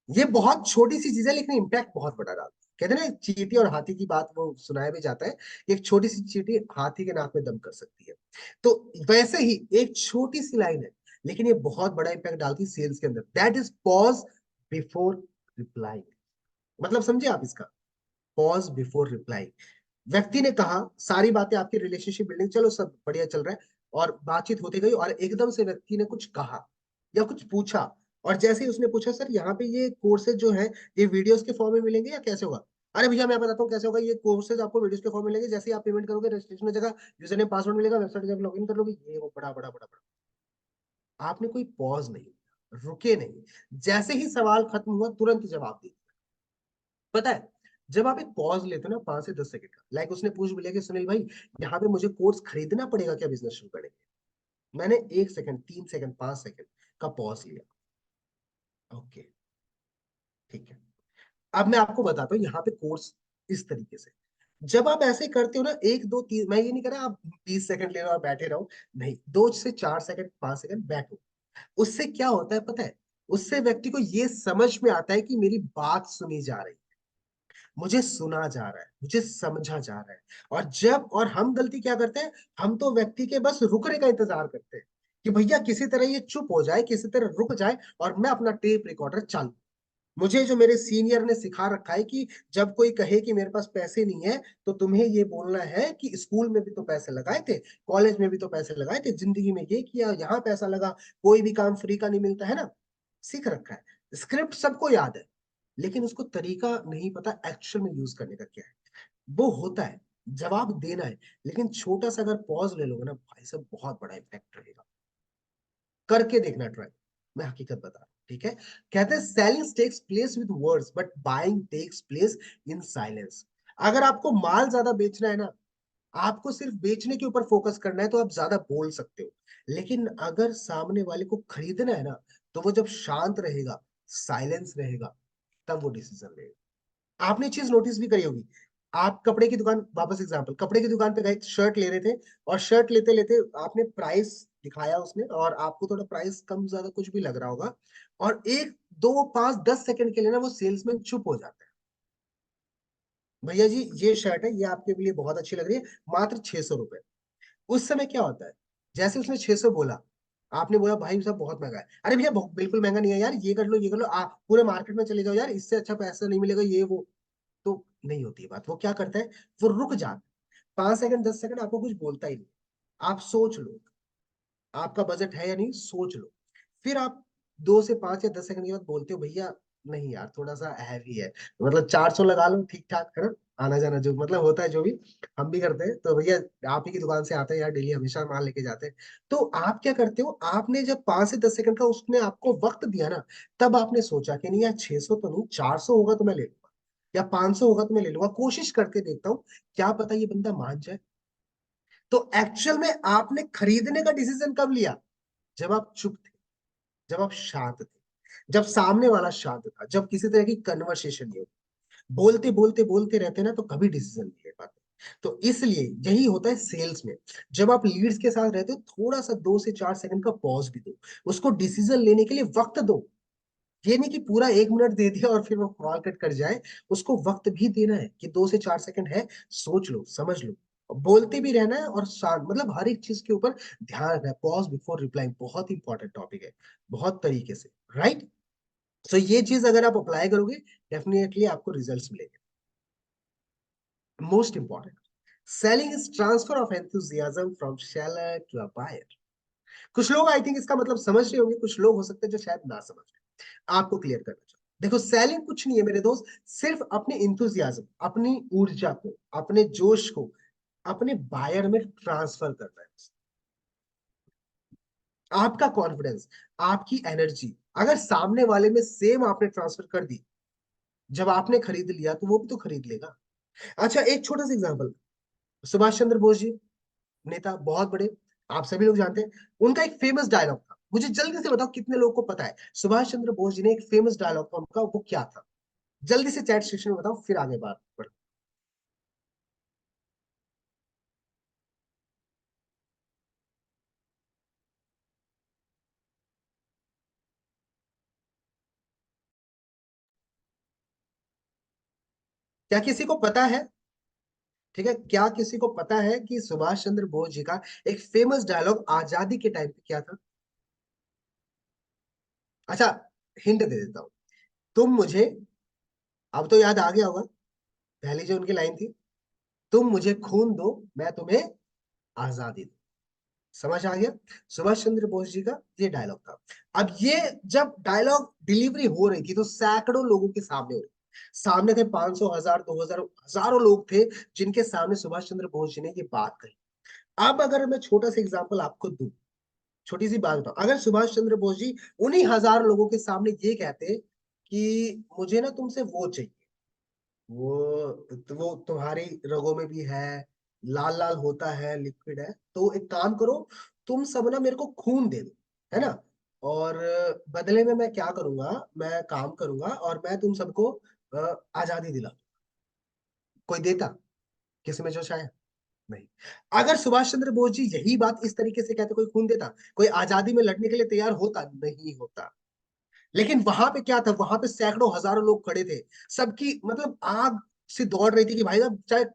Speaker 1: ये बहुत छोटी सी चीज है लेकिन इम्पैक्ट बहुत बड़ा डालती है। कहते हैं ना चींटी और हाथी की बात, वो सुनाया भी जाता है, एक छोटी सी चींटी हाथी के नाक में दम कर सकती है। तो वैसे ही एक छोटी सी लाइन है लेकिन ये बहुत बड़ा इम्पैक्ट डालती है सेल्स के अंदर। That is pause before reply. मतलब समझे आप इसका, पॉज बिफोर रिप्लाई। व्यक्ति ने कहा, सारी बातें आपकी रिलेशनशिप बिल्डिंग, चलो सब बढ़िया चल रहा है, और बातचीत होती गई और एकदम से व्यक्ति ने कुछ कहा या कुछ पूछा। और जैसे ही उसने पूछा, सर यहाँ पे ये कोर्सेज जो है ये वीडियोस के फॉर्म में मिलेंगे या कैसे होगा? अरे भैया मैं बताता हूँ कैसे होगा, ये कोर्सेज आपको वीडियोस के फॉर्म में मिलेंगे, जैसे ही आप पेमेंट करोगे रजिस्ट्रेशन में जगह यूजर नेम पासवर्ड मिलेगा, वेबसाइट जब लॉगिन कर लोगे, ये वो बड़ा बड़ा बड़ा बड़ा। आपने कोई पॉज नहीं, रुके नहीं, जैसे ही सवाल खत्म हुआ तुरंत जवाब दे। पता है, जब आप एक पॉज लेते हो ना 5 से 10 सेकंड का, लाइक उसने पूछ भी लिया कि सुनील भाई यहाँ पे मुझे कोर्स खरीदना पड़ेगा क्या बिजनेस शुरू करने के लिए? मैंने 1 सेकंड, 3 सेकंड, 5 सेकंड का पॉज लिया। ओके, ठीक है। अब मैं आपको बताता हूँ यहाँ पे कोर्स इस तरीके से। जब आप ऐसे करते हो ना, 1 2 3, मैं ये नहीं कह रहा आप 20 सेकंड ले लो और बैठे रहो, नहीं, 2 से 4 सेकंड, 5 सेकंड बैठो। उससे क्या होता है पता है, उससे व्यक्ति को ये समझ में आता है कि मेरी बात सुनी जा रही है, मुझे सुना जा रहा है, मुझे समझा जा रहा है। और जब, और हम गलती क्या करते हैं, हम तो व्यक्ति के बस रुकने का इंतजार करते हैं कि भैया किसी तरह ये चुप हो जाए, किसी तरह रुक जाए और मैं अपना टेप रिकॉर्डर चालू। मुझे जो मेरे सीनियर ने सिखा रखा है कि जब कोई कहे कि मेरे पास पैसे नहीं है, तो तुम्हें ये बोलना है कि स्कूल में भी तो पैसे लगाए थे, कॉलेज में भी तो पैसे लगाए थे, जिंदगी में ये किया, यहाँ पैसा लगा, कोई भी काम फ्री का नहीं मिलता है ना। सीख रखा है, स्क्रिप्ट सबको याद है, लेकिन उसको तरीका नहीं पता एक्चुअल में यूज करने का क्या है। वो होता है, जवाब देना है, लेकिन छोटा सा अगर पॉज ले लोगे ना भाई साहब, बहुत बड़ा इम्पैक्ट रहेगा। करके देखना ट्राई, मैं हकीकत बता रहा हूँ, ठीक है। कहते हैं selling takes place with words but buying takes place in silence. अगर आपको माल ज्यादा बेचना है ना, आपको सिर्फ बेचने के ऊपर फोकस करना है तो आप ज्यादा बोल सकते हो, लेकिन अगर सामने वाले को खरीदना है ना, तो वो जब शांत रहेगा, साइलेंस रहेगा, तब वो डिसीजन लेगा। आपने चीज नोटिस भी करी होगी, आप कपड़े की दुकान, वापस एग्जांपल, कपड़े की दुकान पे गए, शर्ट ले रहे थे, और शर्ट लेते लेते आपने प्राइस दिखाया उसने, और आपको थोड़ा प्राइस कम ज्यादा कुछ भी लग रहा होगा, और 1 2 5 10 सेकंड के लिए ना वो सेल्समैन चुप हो जाता है। भैया जी ये शर्ट है, ये आपके लिए बहुत अच्छी लग रही है, मात्र 600 रुपए। उस समय क्या होता है, जैसे उसने 600 बोला, आपने बोला भाई साहब बहुत महंगा है, अरे भैया बिल्कुल महंगा नहीं है यार, ये कर लो ये कर लो, पूरे मार्केट में चले जाओ यार, इससे अच्छा पैसा नहीं मिलेगा, ये वो। तो नहीं होती है बात, वो क्या करता है, वो रुक जाता है, 5 सेकंड 10 सेकंड आपको कुछ बोलता ही नहीं। आप सोच लो, आपका बजट है या नहीं, सोच लो, फिर आप 2 से 5 या 10 सेकंड के बाद बोलते हो भैया नहीं यार थोड़ा सा हैवी है, मतलब 400 लगा लो, ठीक ठाक है ना। आना जाना जो मतलब होता है, जो भी हम भी करते हैं, तो भैया आप ही की दुकान से आते हैं यार डेली, हमेशा माल लेके जाते हैं। तो आप क्या करते हो, आपने जब 5 से 10 सेकंड का उसने आपको वक्त दिया ना, तब आपने सोचा कि नहीं यार 600 तो नहीं, 400 होगा तो मैं ले लूंगा, या 500 होगा तो मैं ले लूंगा, कोशिश करके देखता हूँ, क्या पता ये बंदा मान जाए। तो एक्चुअल में आपने खरीदने का डिसीजन कब लिया? जब आप चुप थे, जब आप शांत थे, जब सामने वाला शांत था, जब किसी तरह की कन्वर्सेशन नहीं होती। बोलते बोलते बोलते रहते ना, तो कभी डिसीजन नहीं ले पाते। तो इसलिए यही होता है सेल्स में, जब आप लीड्स के साथ रहते हो, थोड़ा सा 2 से 4 सेकंड का पॉज भी दो, उसको डिसीजन लेने के लिए वक्त दो। ये नहीं कि पूरा 1 मिनट दे दिया और फिर वो कॉल कट कर जाए, उसको वक्त भी देना है कि 2 से 4 सेकंड है, सोच लो, समझ लो। बोलते भी रहना है और शांत, मतलब हर एक चीज के ऊपर ध्यान रखना है। पॉज बिफोर रिप्लाइंग बहुत इंपॉर्टेंट टॉपिक है, बहुत तरीके से, राइट। सो ये चीज अगर आप अप्लाई करोगे, डेफिनेटली आपको रिजल्ट्स मिलेंगे। Most important, selling is transfer of enthusiasm from seller to a buyer. कुछ लोग आई थिंक इसका मतलब समझ रहे होंगे, कुछ लोग हो सकते हैं जो शायद ना समझ रहे। आपको क्लियर करना चाहूँ, देखो सेलिंग कुछ नहीं है मेरे दोस्त, सिर्फ अपने इंथुजियाज्म, अपनी ऊर्जा को, अपने जोश को अपने बायर में ट्रांसफर करना है। आपका कॉन्फिडेंस, आपकी एनर्जी अगर सामने वाले में सेम आपने ट्रांसफर कर दी, जब आपने खरीद लिया तो वो भी तो खरीद लेगा। अच्छा, एक छोटा सा एग्जांपल, सुभाष चंद्र बोस जी, नेता बहुत बड़े, आप सभी लोग जानते हैं। उनका एक फेमस डायलॉग था, मुझे जल्दी से बताओ कितने लोगों को पता है सुभाष चंद्र बोस जी ने एक फेमस डायलॉग था उनका, वो क्या था? जल्दी से चैट सेक्शन में बताओ, फिर आगे बात बढ़ो। क्या किसी को पता है? ठीक है, क्या किसी को पता है कि सुभाष चंद्र बोस जी का एक फेमस डायलॉग आजादी के टाइम पे क्या था? अच्छा, हिंट दे देता हूं, तुम मुझे, अब तो याद आ गया होगा, पहली जो उनकी लाइन थी, तुम मुझे खून दो, मैं तुम्हें आजादी दूं। समझ आ गया? सुभाष चंद्र बोस जी का ये डायलॉग था। अब ये जब डायलॉग डिलीवरी हो रही थी, तो सैकड़ों लोगों के सामने हो रही, सामने थे 500, 1000, 2000, हजारों लोग थे जिनके सामने सुभाष चंद्र बोस जी ने ये बात कही। अब अगर मैं छोटा सा एग्जांपल आपको दूं, छोटी सी बात बताओ, अगर सुभाष चंद्र बोस जी उन्हीं हजार लोगों के सामने ये कहते कि मुझे ना तुमसे वो चाहिए, वो तुम्हारी रगों में भी है, लाल लाल होता है, लिक्विड है, तो एक काम करो, तुम सब ना मेरे को खून दे दो, है ना, और बदले में मैं क्या करूंगा, मैं काम करूंगा और मैं तुम सबको आजादी दिला दूं। कोई देता? किसी में जोश आया? नहीं। अगर सुभाष चंद्र बोस जी यही बात इस तरीके से कहते, कोई खून देता? कोई आजादी में लड़ने के लिए तैयार होता? नहीं होता। लेकिन वहां पे क्या था, वहां पे सैकड़ों हजारों लोग खड़े थे, सबकी मतलब आग से दौड़ रही थी कि भाई साहब चाहे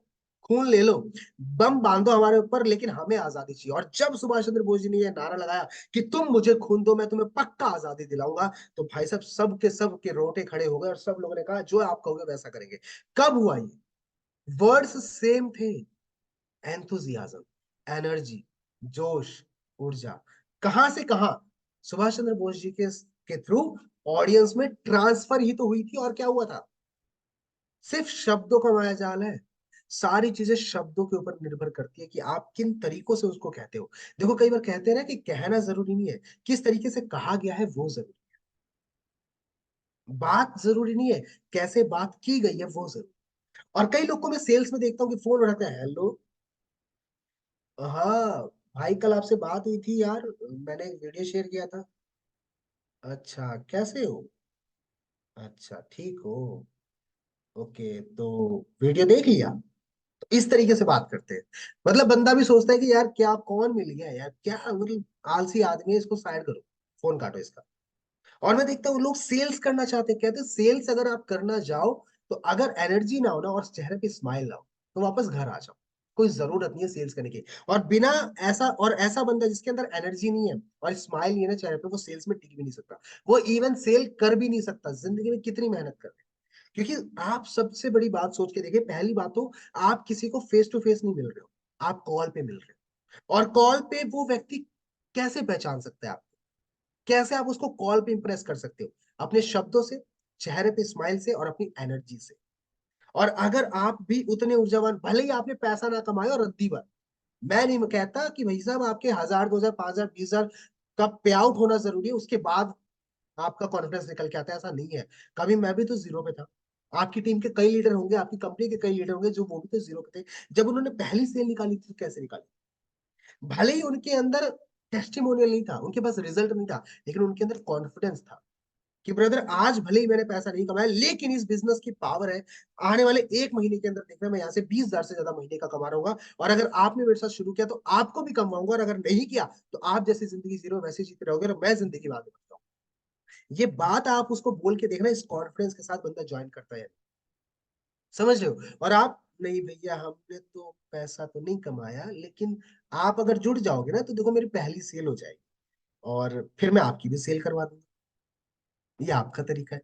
Speaker 1: खून ले लो, बम बांधो हमारे ऊपर, लेकिन हमें आजादी चाहिए। और जब सुभाष चंद्र बोस जी ने यह नारा लगाया कि तुम मुझे खून दो, मैं तुम्हें पक्का आजादी दिलाऊंगा, तो भाई साहब सब के रोटे खड़े हो गए और सब लोगों ने कहा जो आप कहोगे वैसा करेंगे। कब हुआ ये? वर्ड्स सेम थे, एंथुजियाज्म, एनर्जी, जोश, ऊर्जा, कहां से कहां? सुभाष चंद्र बोस जी के थ्रू ऑडियंस में ट्रांसफर ही तो हुई थी, और क्या हुआ था? सिर्फ शब्दों का माया जाल है। सारी चीजें शब्दों के ऊपर निर्भर करती है कि आप किन तरीकों से उसको कहते हो। देखो कई बार कहते हैं ना कि कहना जरूरी नहीं है, किस तरीके से कहा गया है वो जरूरी। बात जरूरी नहीं है, कैसे बात की गई है वो जरूरी। और कई लोग को मैं सेल्स में देखता हूँ कि फोन उठाते हैं, हेलो, हाँ भाई कल आपसे बात हुई थी यार, मैंने एक वीडियो शेयर किया था। अच्छा कैसे हो? अच्छा ठीक हो, ओके, तो वीडियो देख लिया? तो इस तरीके से बात करते हैं। मतलब बंदा भी सोचता है कि यार क्या कौन मिल गया यार, क्या मतलब आलसी आदमी है, इसको साइड करो, फोन काटो इसका। और मैं देखता हूँ लोग सेल्स करना चाहते हैं, कहते हैं सेल्स अगर आप करना जाओ, तो अगर एनर्जी ना हो ना और चेहरे पे स्माइल ना हो, तो वापस घर आ जाओ। कोई जरूरत नहीं है सेल्स करने की। और बिना ऐसा, और ऐसा बंदा जिसके अंदर एनर्जी नहीं है और स्माइल नहीं है ना चेहरे पे, वो सेल्स में टिक भी नहीं सकता, वो इवन सेल कर भी नहीं सकता। जिंदगी में कितनी मेहनत कर, क्योंकि आप सबसे बड़ी बात सोच के देखिए, पहली बात तो आप किसी को फेस टू फेस नहीं मिल रहे हो, आप कॉल पे मिल रहे हो। और कॉल पे वो व्यक्ति कैसे पहचान सकता है आपको? कैसे आप उसको कॉल पे इंप्रेस कर सकते हो? अपने शब्दों से, चेहरे पे स्माइल से और अपनी एनर्जी से। और अगर आप भी उतने ऊर्जावान, भले ही आपने पैसा ना कमाया और रद्दी भर, मैं नहीं कहता कि भाई साहब आपके 1000 2000 5000 20000 का पे आउट होना जरूरी है, उसके बाद आपका कॉन्फिडेंस निकल के आता है, ऐसा नहीं है। कभी मैं भी तो जीरो पे था। आपकी टीम के कई लीडर होंगे, आपकी कंपनी के कई लीडर होंगे जो वो भी तो जीरो पे थे। जब उन्होंने पहली सेल निकाली थी तो कैसे निकाली? भले ही उनके अंदर टेस्टिमोनियल नहीं था, उनके पास रिजल्ट नहीं था, लेकिन उनके अंदर कॉन्फिडेंस था कि ब्रदर आज भले ही मैंने पैसा नहीं कमाया, लेकिन इस बिजनेस की पावर है, आने वाले 1 महीने के अंदर देखना मैं यहाँ से 20,000 से ज्यादा महीने का कमा रहा हूँ। और अगर आपने मेरे साथ शुरू किया तो आपको भी कमाऊंगा, और अगर नहीं किया तो आप जैसी जिंदगी जी रहे हो वैसे जीते रहोगे, और मैं जिंदगी में आगे बढ़ता हूँ। ये बात आप उसको बोल के देखना, इस कॉन्फिडेंस के साथ बंदा ज्वाइन करता है, समझ रहे हो? और आप, नहीं भैया हमने तो पैसा तो नहीं कमाया, लेकिन आप अगर जुड़ जाओगे ना तो देखो मेरी पहली सेल हो जाएगी, और फिर मैं आपकी भी सेल करवा दूंगा। ये आपका तरीका है।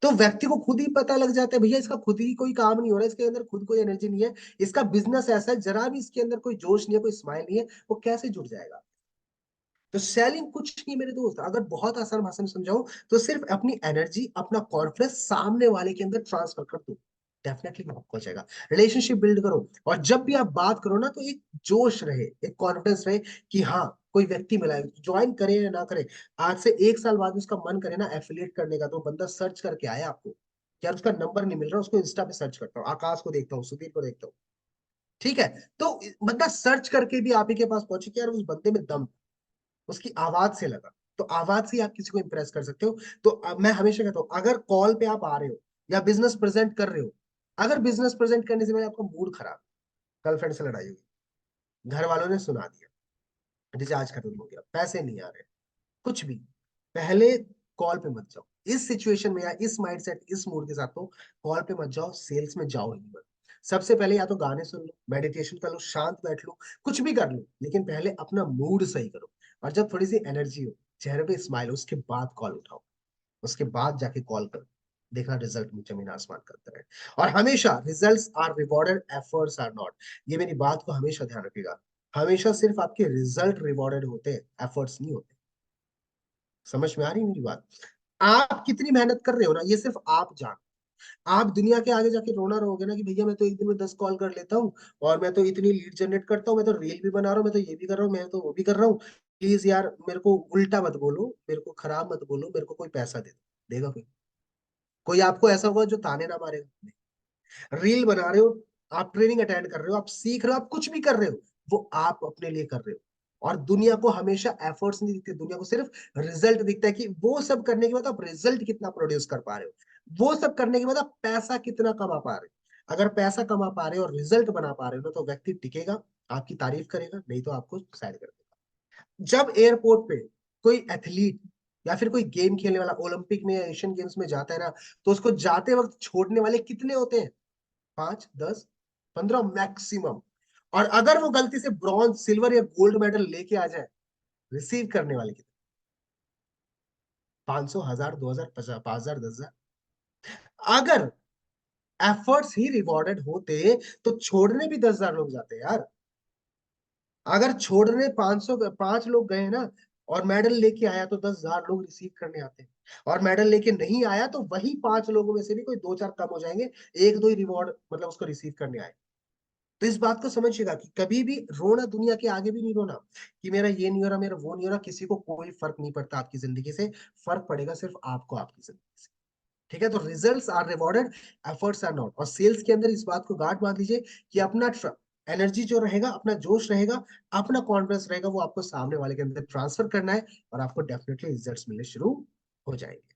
Speaker 1: तो व्यक्ति को खुद ही पता लग जाता है भैया इसका खुद ही कोई काम नहीं हो रहा है, इसके अंदर खुद कोई एनर्जी नहीं है, इसका बिजनेस ऐसा है, जरा भी इसके अंदर कोई जोश नहीं है, कोई स्माइल नहीं है, वो कैसे जुड़ जाएगा? तो सेलिंग कुछ नहीं मेरे दोस्त, अगर बहुत आसान भाषा में समझाऊं तो सिर्फ अपनी एनर्जी, अपना कॉन्फिडेंस सामने वाले के अंदर ट्रांसफर कर दो, डेफिनेटली वो आपको हो जाएगा। रिलेशनशिप बिल्ड करो, और जब भी आप बात करो ना तो एक जोश रहे, एक कॉन्फिडेंस रहे कि हाँ कोई व्यक्ति मिला है, ज्वाइन करे या ना करे, आज से 1 साल बाद उसका मन करे ना एफिलिएट करने का, तो बंदा सर्च करके आया आपको। यार उसका नंबर नहीं मिल रहा, उसको इंस्टा पे सर्च करता हूँ, आकाश को देखता हूँ, सुधीर को देखता हूँ, ठीक है? तो बंदा सर्च करके भी आप ही के पास पहुंचे कि यार उस बंदे में दम, उसकी आवाज से लगा। तो आवाज से आप किसी को इंप्रेस कर सकते हो। तो मैं हमेशा कहता हूँ अगर कॉल पे आप आ रहे हो या बिजनेस प्रेजेंट कर रहे हो, अगर बिजनेस प्रेजेंट करने से पहले आपका मूड खराब, गर्लफ्रेंड से लड़ाई हुई, घर वालों ने सुना दिया, रिचार्ज खत्म हो गया, पैसे नहीं आ रहे, कुछ भी, पहले कॉल पे मत जाओ। इस सिचुएशन में या इस माइंडसेट इस मूड के साथ तो कॉल पे मत जाओ, सेल्स में जाओ ही मत। सबसे पहले या तो गाने सुन लो, मेडिटेशन कर लो, शांत बैठ लो, कुछ भी कर लो, लेकिन पहले अपना मूड सही करो। और जब थोड़ी सी एनर्जी हो, चेहरे पे स्माइल हो, उसके बाद कॉल उठाओ, उसके बाद जाके कॉल करो, देखना रिजल्ट में जमीन आसमान का अंतर है। और हमेशा results are rewarded, efforts are not. ये मेरी बात को हमेशा ध्यान रखिएगा, हमेशा सिर्फ आपके रिजल्ट रिवॉर्डेड होते हैं, एफर्ट्स नहीं होते। समझ में आ रही है मेरी बात? आप कितनी मेहनत कर रहे हो ना, ये सिर्फ आप जान। आप दुनिया के आगे जाके रोना रहोगे ना कि भैया मैं तो एक दिन में 10 कॉल कर लेता हूँ, और मैं तो इतनी लीड जनरेट करता हूँ, मैं तो रील भी बना रहा हूँ, मैं तो ये भी कर रहा हूँ, मैं तो वो भी कर रहा हूँ, प्लीज यार मेरे को उल्टा मत बोलो, मेरे को खराब मत बोलो, मेरे को कोई पैसा दे दो। देगा कोई? कोई आपको ऐसा होगा जो ताने ना मारेगा? रील बना रहे हो, आप ट्रेनिंग अटेंड कर रहे हो, आप सीख रहे हो, आप कुछ भी कर रहे हो, वो आप अपने लिए कर रहे हो। और दुनिया को हमेशा एफर्ट्स नहीं दिखते, दुनिया को सिर्फ रिजल्ट दिखता है कि वो सब करने के बाद आप रिजल्ट कितना प्रोड्यूस कर पा रहे हो, वो सब करने के बाद आप पैसा कितना कमा पा रहे हो। अगर पैसा कमा पा रहे हो और रिजल्ट बना पा रहे हो ना, तो व्यक्ति टिकेगा, आपकी तारीफ करेगा, नहीं तो आपको साइड कर देगा। जब एयरपोर्ट पे कोई एथलीट या फिर कोई गेम खेलने वाला ओलंपिक में या एशियन गेम्स में जाता है ना, तो उसको जाते वक्त छोड़ने वाले कितने होते हैं? 5 10 15 मैक्सिमम। और अगर वो गलती से ब्रॉन्ज सिल्वर या गोल्ड मेडल लेके आ जाए, रिसीव करने वाले कितने? 500 1000 2000 50 5000 10,000। अगर एफर्ट्स ही रिवॉर्डेड होते तो छोड़ने भी 10,000 लोग जाते यार। अगर छोड़ने 500 5 लोग गए ना, और मेडल लेके आया तो 10,000 लोग रिसीव करने आते हैं। और मेडल लेके नहीं आया तो वही 5 लोगों में से भी कोई 2 4 कम हो जाएंगे, एक दो ही रिवॉर्ड मतलब उसको रिसीव करने आए। तो इस बात को समझिएगा कि कभी भी रोना दुनिया के आगे भी नहीं रोना कि मेरा ये नहीं हो रहा, मेरा वो नहीं हो रहा, किसी को कोई फर्क नहीं पड़ता आपकी जिंदगी से। फर्क पड़ेगा सिर्फ आपको आपकी जिंदगी से। ठीक है? तो results are rewarded, efforts are not. और सेल्स के अंदर इस बात को गांठ बांध लीजिए कि अपना एनर्जी जो रहेगा, अपना जोश रहेगा, अपना कॉन्फिडेंस रहेगा, वो आपको सामने वाले के अंदर ट्रांसफर करना है, और आपको डेफिनेटली रिजल्ट्स मिलने शुरू हो जाएंगे।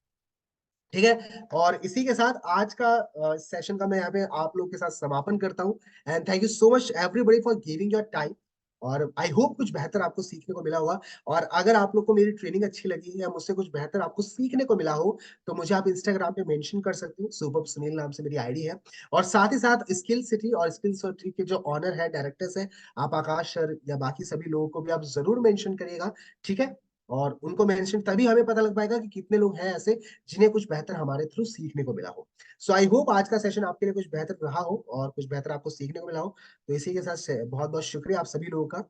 Speaker 1: ठीक है? और इसी के साथ आज का सेशन का मैं यहाँ पे आप लोग के साथ समापन करता हूँ। And thank you so much everybody for giving your time. और आई होप कुछ बेहतर आपको सीखने को मिला होगा। और अगर आप लोग को मेरी ट्रेनिंग अच्छी लगी है या मुझसे कुछ बेहतर आपको सीखने को मिला हो, तो मुझे आप इंस्टाग्राम पे मेंशन कर सकते हो, सुबह सुनील नाम से मेरी आईडी है। और साथ ही साथ स्किल सिटी और स्किल सिटी के जो ऑनर है, डायरेक्टर्स है, आप आकाश सर या बाकी सभी लोगों को भी आप जरूर मेंशन करिएगा। ठीक है? और उनको मेंशन तभी हमें पता लग पाएगा कि कितने लोग हैं ऐसे जिन्हें कुछ बेहतर हमारे थ्रू सीखने को मिला हो। सो आई होप आज का सेशन आपके लिए कुछ बेहतर रहा हो और कुछ बेहतर आपको सीखने को मिला हो। तो इसी के साथ बहुत बहुत शुक्रिया आप सभी लोगों का।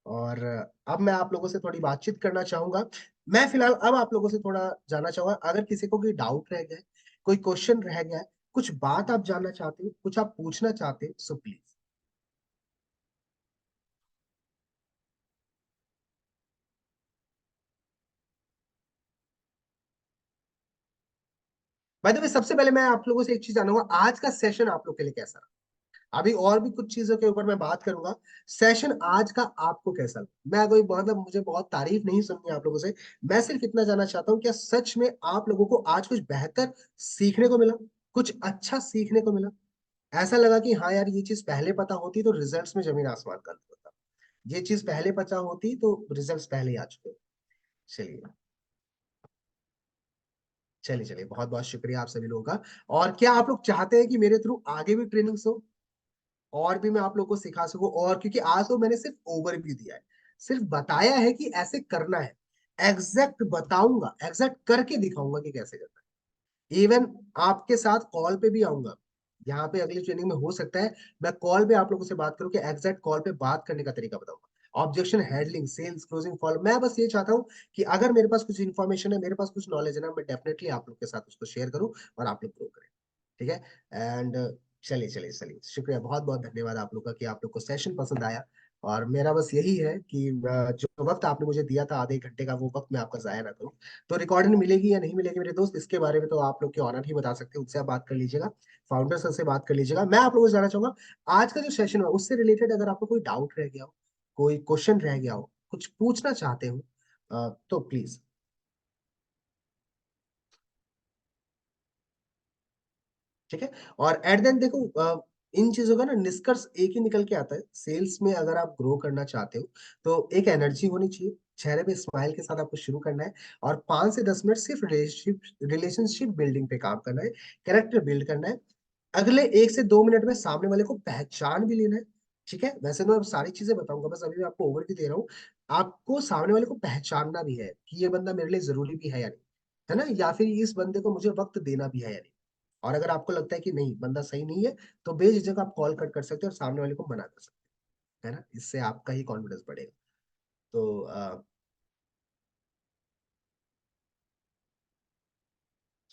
Speaker 1: और अब मैं आप लोगों से थोड़ी बातचीत करना चाहूंगा। मैं फिलहाल अब आप लोगों से थोड़ा जानना चाहूंगा, अगर किसी को कोई डाउट रह गया है, कोई क्वेश्चन रह गया है, कुछ बात आप जानना चाहते हो, कुछ आप पूछना चाहते हो, so please. By the way, सबसे पहले मैं आप लोगों से एक चीज जानूंगा, आज का सेशन आप लोग के लिए कैसा रहा? अभी और भी कुछ चीजों के ऊपर मैं बात करूंगा। सेशन आज का आपको कैसा लगा? मैं कोई मतलब मुझे बहुत तारीफ नहीं सुननी आप लोगों से। मैं सिर्फ इतना जानना चाहता हूँ, क्या सच में आप लोगों को आज कुछ बेहतर सीखने को मिला, कुछ अच्छा सीखने को मिला? ऐसा लगा कि हाँ यार, ये चीज पहले पता होती तो रिजल्ट्स में जमीन आसमान का अंतर होता, ये चीज पहले पता होती तो रिजल्ट्स पहले ही आ चुके होते। चलिए, चलिए, चलिए, बहुत बहुत शुक्रिया आप सभी लोगों का। और क्या आप लोग चाहते हैं कि मेरे थ्रू आगे भी ट्रेनिंग्स हो, और भी मैं आप लोगों को सिखा सकूं? और क्योंकि आज तो मैंने सिर्फ ओवरव्यू दिया है, सिर्फ बताया है कि ऐसे करना है, एग्जैक्ट बताऊंगा, एग्जैक्ट करके दिखाऊंगा कि कैसे करना है। इवन आपके साथ कॉल पे भी आऊंगा, यहाँ पे अगली ट्रेनिंग में हो सकता है मैं कॉल पे आप लोगों से बात करूं कि एग्जैक्ट कॉल पे बात करने का तरीका बताऊंगा, objection handling, sales closing follow. मैं बस ये चाहता हूँ कि अगर मेरे पास कुछ इन्फॉर्मेशन है, मेरे पास कुछ नॉलेज है ना, मैं डेफिनेटली आप लोग के साथ उसको शेयर करूँ और आप लोग ग्रो करें। ठीक है। एंड चलिए, चलिए, चलिए, शुक्रिया, बहुत बहुत धन्यवाद आप लोग का कि आप लोग को सेशन पसंद आया। और मेरा बस यही है कि जो वक्त आपने मुझे दिया था आधे घंटे का, वो वक्त मैं आपका जाया ना करूं। तो रिकॉर्डिंग मिलेगी या नहीं मिलेगी मेरे दोस्त, इसके बारे में तो आप लोग के ऑनर ही बता सकते हैं, उनसे आप बात कर लीजिएगा, फाउंडर सर से बात कर लीजिएगा। मैं आप लोगों से जानना चाहूंगा, आज का जो सेशन है उससे रिलेटेड अगर आपको कोई डाउट रह गया हो, कोई क्वेश्चन रह गया हो, कुछ पूछना चाहते हो, तो प्लीज। ठीक है। और एट देन देखो, इन चीजों का ना निष्कर्ष एक ही निकल के आता है, सेल्स में अगर आप ग्रो करना चाहते हो तो एक एनर्जी होनी चाहिए, चेहरे पे स्माइल के साथ आपको शुरू करना है, और 5 से 10 मिनट सिर्फ रिलेशनशिप रिलेशनशिप बिल्डिंग पे काम करना है, कैरेक्टर बिल्ड करना है। अगले 1 से 2 मिनट में सामने वाले को पहचान भी लेना है। ठीक है, वैसे तो मैं सारी चीजें बताऊंगा, बस अभी मैं आपको ओवरव्यू दे रहा हूँ। आपको सामने वाले को पहचानना भी है कि ये बंदा मेरे लिए जरूरी भी है या नहीं, है ना, या फिर इस बंदे को मुझे वक्त देना भी है या नहीं। और अगर आपको लगता है कि नहीं, बंदा सही नहीं है, तो बेझिझक आप कॉल कट कर सकते हो और सामने वाले को मना कर सकते हो, है ना, इससे आपका ही कॉन्फिडेंस बढ़ेगा।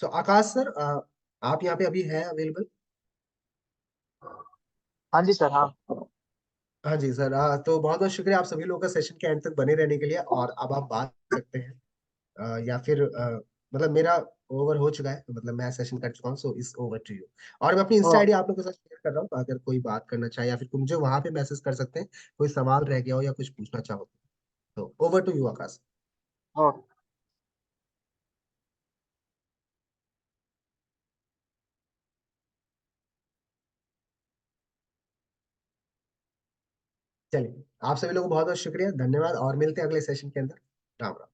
Speaker 1: तो आकाश सर, आप यहाँ पे अभी है अवेलेबल?
Speaker 2: हाँ जी सर, हाँ।
Speaker 1: हाँ जी सर, तो बहुत बहुत शुक्रिया आप सभी लोगों का सेशन के एंड तक बने रहने के लिए, और अब आप बात कर सकते हैं। या फिर मतलब मेरा ओवर हो चुका है, मतलब मैं सेशन कर चुका हूँ, सो इस ओवर टू यू। और मैं अपनी
Speaker 2: ओ,
Speaker 1: इंस्टा आईडी आप लोगों के साथ शेयर कर रहा हूँ, अगर कोई बात करना चाहे या फिर कोई मुझे वहां पे मैसेज कर सकते हैं, कोई सवाल रह गया हो या कुछ पूछना चाहो, तो ओवर टू यू आकाश।
Speaker 2: ओ,
Speaker 1: चलिए, आप सभी लोगों को बहुत बहुत शुक्रिया, धन्यवाद, और मिलते हैं अगले सेशन के अंदर। राम राम।